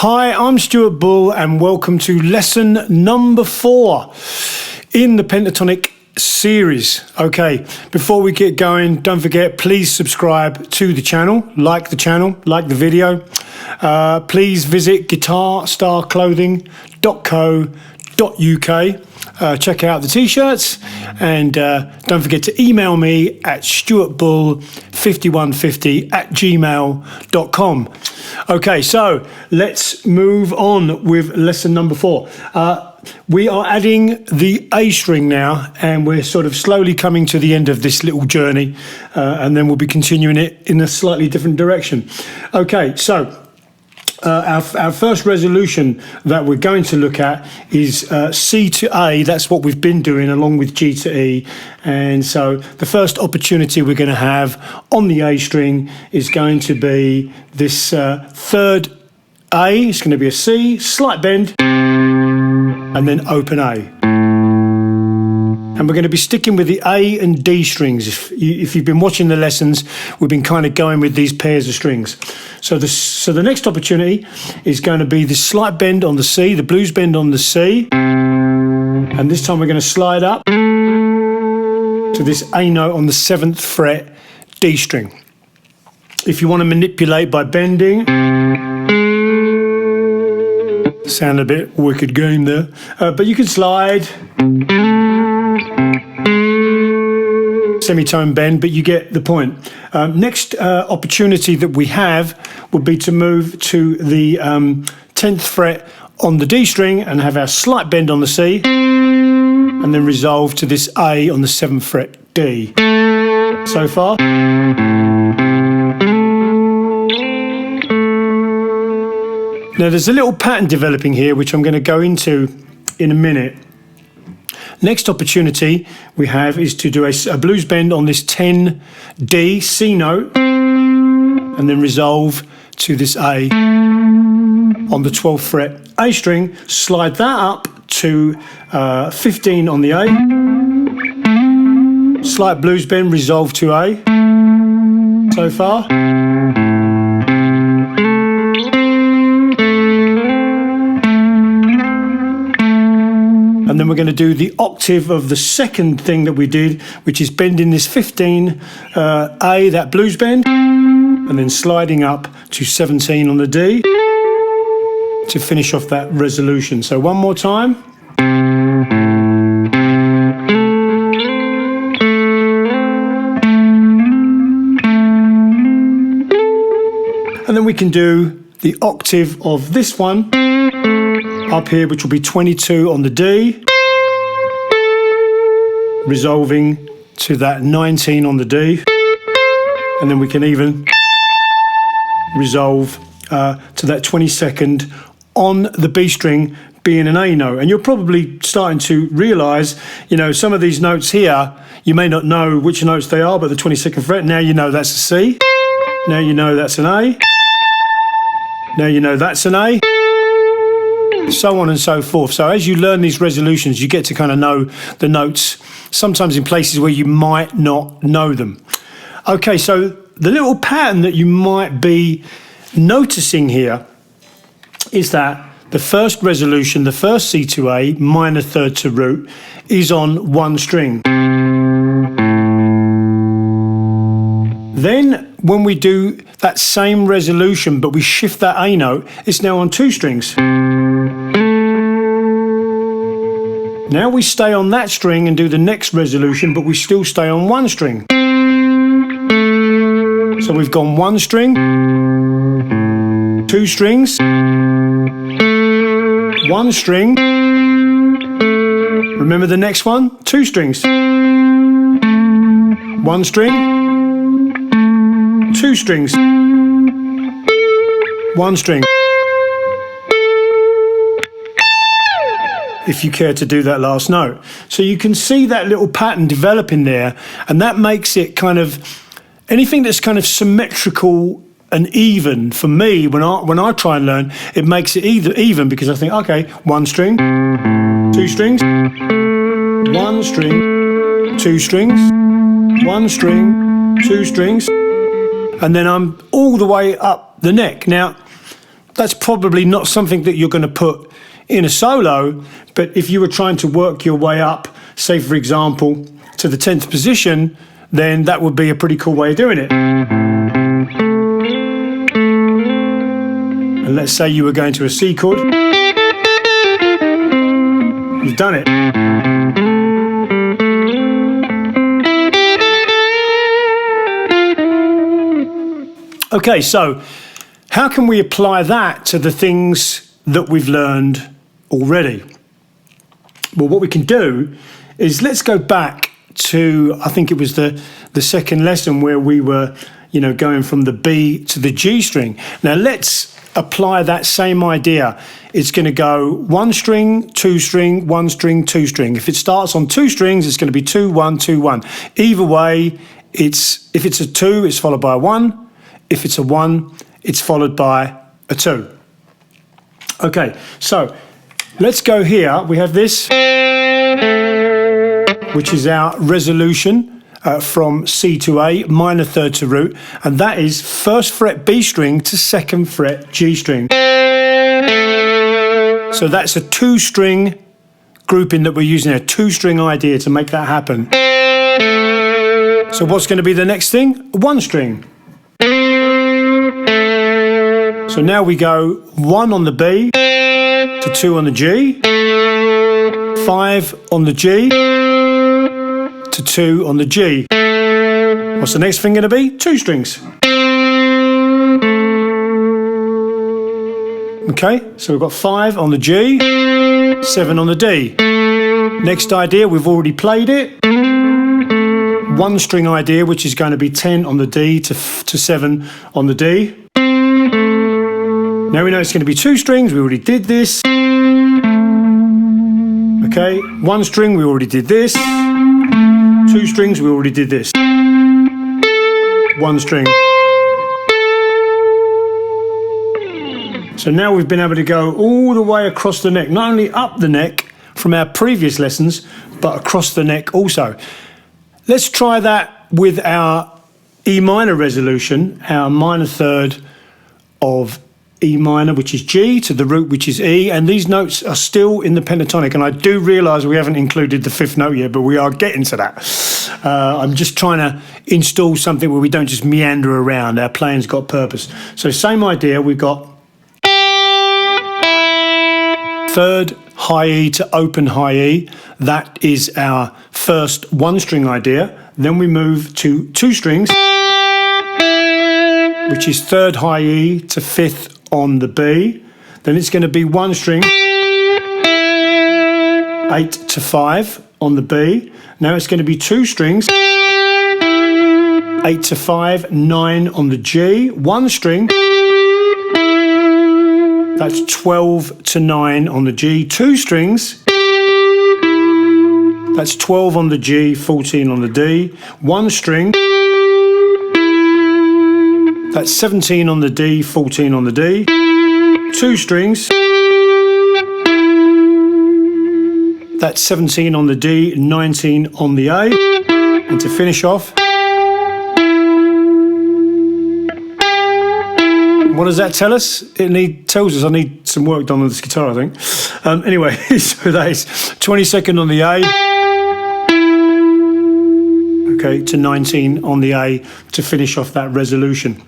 Hi, I'm Stuart Bull and welcome to lesson number 4 in the Pentatonic series. Okay, before we get going, don't forget, please subscribe to the channel, like the video. Please visit guitarstarclothing.co.uk. Check out the t-shirts and don't forget to email me at stuartbull5150@gmail.com. Okay, so let's move on with lesson number 4. We are adding the A string now, and we're sort of slowly coming to the end of this little journey, and then we'll be continuing it in a slightly different direction. Okay, so our first resolution that we're going to look at is C to A. That's what we've been doing along with G to E. And so the first opportunity we're going to have on the A string is going to be this third A. It's going to be a C, slight bend, and then open A. And we're going to be sticking with the A and D strings. If you've been watching the lessons, we've been kind of going with these pairs of strings. So the next opportunity is going to be the slight bend on the C, the blues bend on the C. And this time we're going to slide up to this A note on the 7th fret D string. If you want to manipulate by bending, sound a bit wicked game there, but you can slide, semitone bend, but you get the point. Next opportunity that we have would be to move to the 10th fret on the D string and have our slight bend on the C, and then resolve to this A on the 7th fret D. So far. Now there's a little pattern developing here which I'm going to go into in a minute. Next opportunity we have is to do a blues bend on this 10D C note and then resolve to this A on the 12th fret A string, slide that up to 15 on the A, slight blues bend, resolve to A. So far. And then we're going to do the octave of the second thing that we did, which is bending this 15 A, that blues bend, and then sliding up to 17 on the D to finish off that resolution. So one more time. And then we can do the octave of this one up here, which will be 22 on the D, resolving to that 19 on the D, and then we can even resolve to that 22nd on the B string being an A note. And you're probably starting to realise, you know, some of these notes here, you may not know which notes they are, but the 22nd fret, now you know that's a C, now you know that's an A, now you know that's an A, so on and so forth. So as you learn these resolutions, you get to kind of know the notes, sometimes in places where you might not know them. Okay, so the little pattern that you might be noticing here is that the first resolution, the first C to A, minor third to root, is on one string. Then when we do that same resolution, but we shift that A note, it's now on 2 strings. Now we stay on that string and do the next resolution, but we still stay on 1 string. So we've gone 1 string, 2 strings, 1 string. Remember the next one? 2 strings. 1 string, 2 strings, 1 string. If you care to do that last note. So you can see that little pattern developing there, and that makes it kind of, anything that's kind of symmetrical and even, for me, when I try and learn, it makes it even, because I think, okay, 1 string, 2 strings, 1 string, 2 strings, 1 string, 2 strings, and then I'm all the way up the neck. Now, that's probably not something that you're going to put in a solo, but if you were trying to work your way up, say for example, to the 10th position, then that would be a pretty cool way of doing it. And let's say you were going to a C chord. You've done it. Okay, so how can we apply that to the things that we've learned already? Well, what we can do is let's go back to, I think it was the second lesson where we were, going from the B to the G string. Now let's apply that same idea. It's going to go 1 string, 2 string, 1 string, 2 string. If it starts on 2 strings, it's going to be 2, 1, 2, 1. Either way, if it's a 2, it's followed by a 1. If it's a 1, it's followed by a 2. Okay, so let's go here. We have this, which is our resolution from C to A, minor third to root, and that is 1st fret B string to 2nd fret G string. So that's a 2-string grouping that we're using, a 2-string idea to make that happen. So what's going to be the next thing? 1 string. So now we go 1 on the B to 2 on the G, 5 on the G to 2 on the G. What's the next thing going to be? 2 strings. Okay, so we've got 5 on the G, 7 on the D. Next idea, we've already played it. 1 string idea, which is going to be 10 on the D to 7 on the D. Now we know it's going to be 2 strings, we already did this. Okay, 1 string, we already did this. 2 strings, we already did this. 1 string. So now we've been able to go all the way across the neck, not only up the neck from our previous lessons, but across the neck also. Let's try that with our E minor resolution, our minor third of E minor, which is G, to the root, which is E, and these notes are still in the pentatonic, and I do realise we haven't included the 5th note yet, but we are getting to that. I'm just trying to install something where we don't just meander around. Our playing's got purpose. So same idea, we've got 3rd high E to open high E. That is our first 1-string idea. Then we move to 2 strings, which is 3rd high E to 5th on the B. Then it's going to be 1 string, 8 to 5 on the B. Now it's going to be 2 strings, 8 to 5, 9 on the G. 1 string, that's 12 to 9 on the G. 2 strings, that's 12 on the G, 14 on the D. 1 string, that's 17 on the D, 14 on the D. 2 strings, that's 17 on the D, 19 on the A. And to finish off, what does that tell us? It tells us I need some work done on this guitar, I think. Anyway, so that is 22nd on the A. Okay, to 19 on the A to finish off that resolution.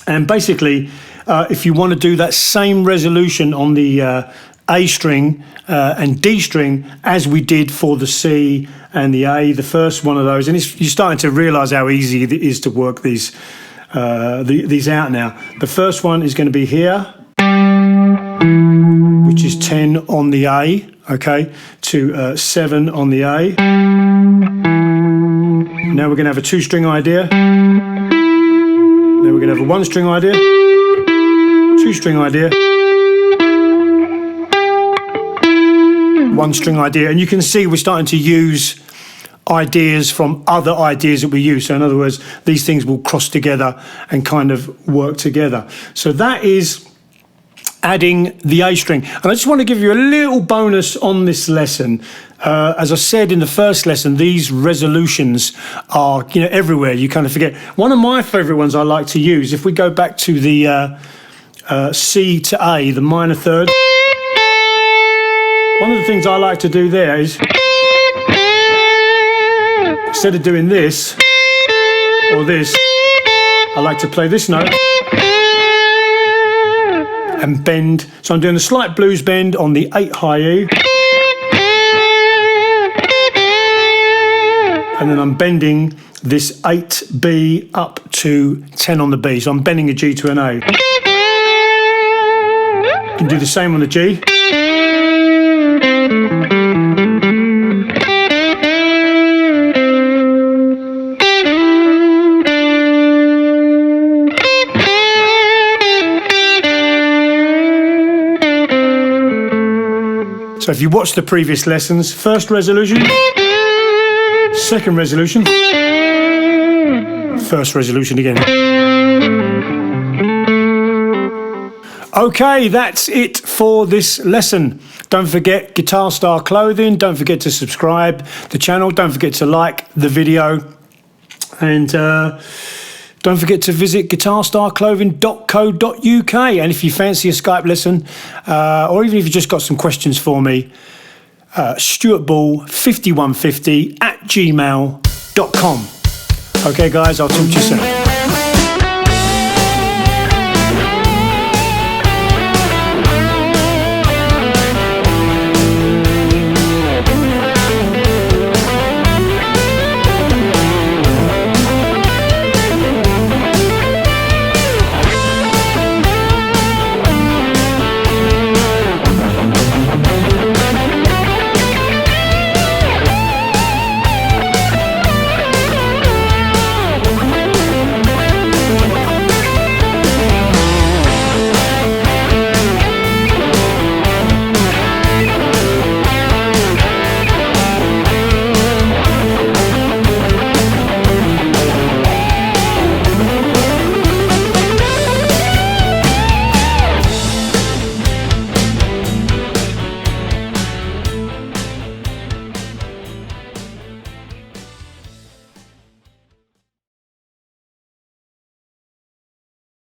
And basically, if you want to do that same resolution on the A string and D string as we did for the C and the A, the first one of those, and you're starting to realise how easy it is to work these out now. The first one is going to be here, which is 10 on the A, okay, to 7 on the A. Now we're going to have a 2-string idea. Now we're going to have a 1-string idea, 2-string idea, 1-string idea, and you can see we're starting to use ideas from other ideas that we use. So in other words, these things will cross together and kind of work together. So that is adding the A string. And I just want to give you a little bonus on this lesson. As I said in the first lesson, these resolutions are, everywhere. You kind of forget. One of my favorite ones I like to use, if we go back to the C to A, the minor third. One of the things I like to do there is, instead of doing this or this, I like to play this note and bend. So I'm doing a slight blues bend on the 8 high E, and then I'm bending this 8B up to 10 on the B. So I'm bending a G to an A. You can do the same on the G. So if you watch the previous lessons, first resolution, second resolution, first resolution again. Okay, that's it for this lesson. Don't forget Guitar Star Clothing. Don't forget to subscribe to the channel. Don't forget to like the video. And don't forget to visit guitarstarclothing.co.uk. And if you fancy a Skype lesson, or even if you just got some questions for me, stuartball5150@gmail.com. Okay, guys, I'll talk to you soon.